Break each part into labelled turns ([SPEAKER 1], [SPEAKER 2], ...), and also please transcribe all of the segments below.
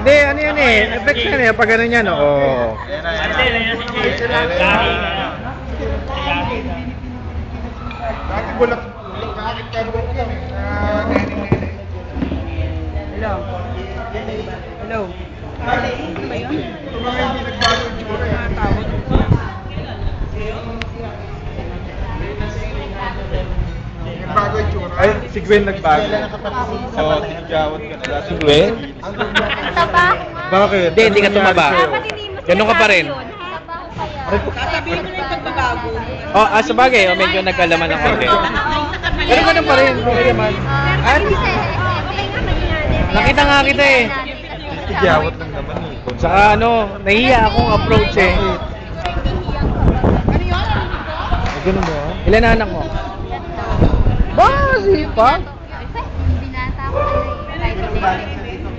[SPEAKER 1] Hindi, ano yan eh. Effects yan eh. Pag ganun yan, oo.
[SPEAKER 2] Dati bulak kahit pero yan eh.
[SPEAKER 3] Hello. Hello. Ano ba yun?
[SPEAKER 2] Ito mga hindi nagbago yung tsura eh. Nagbago yung tsura.
[SPEAKER 1] Ay, si Gwen nagbago. Oo, tigjawat ka na. Si Gwen?
[SPEAKER 4] Taba.
[SPEAKER 1] Bakit?
[SPEAKER 5] Hindi ka tumaba. Ganun ka pa rin.
[SPEAKER 3] Sasabihin mo na yung pagbabago.
[SPEAKER 5] Oh, sa bagay, medyo nagkalaman ng konti.
[SPEAKER 1] Pero ganun pa rin. Okay naman.
[SPEAKER 4] At
[SPEAKER 5] Nakita nga kita eh.
[SPEAKER 1] Tigjawat lang naman eh.
[SPEAKER 5] Saka ano, nahiya akong approach eh.
[SPEAKER 1] Ganun ba?
[SPEAKER 5] Ilan na anak mo?
[SPEAKER 1] Ba, sipag?
[SPEAKER 4] Binata ko na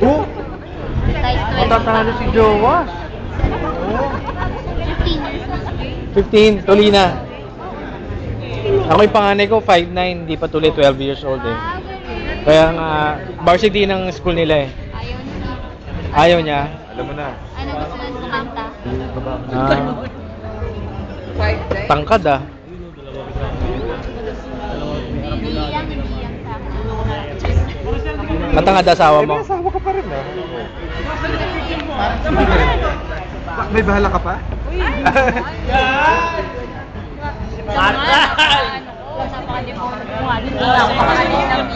[SPEAKER 1] Oh, matatalo si Jowa.
[SPEAKER 5] 15, Tolina. Ako yung panganay ko, 5'9", hindi pa tuloy 12 years old eh. Kaya nga, varsity ng school nila eh. Ayaw niya.
[SPEAKER 1] Alam mo na.
[SPEAKER 4] Ano gusto lang kumanta?
[SPEAKER 5] Tangkad ah.
[SPEAKER 4] Hindi yan sa akin.
[SPEAKER 5] Matangad asawa mo.
[SPEAKER 1] Asawa ka pa rin ah. May bahala ka pa?
[SPEAKER 4] Marta! Napaka-deformed mo. Hindi ako makakalit ng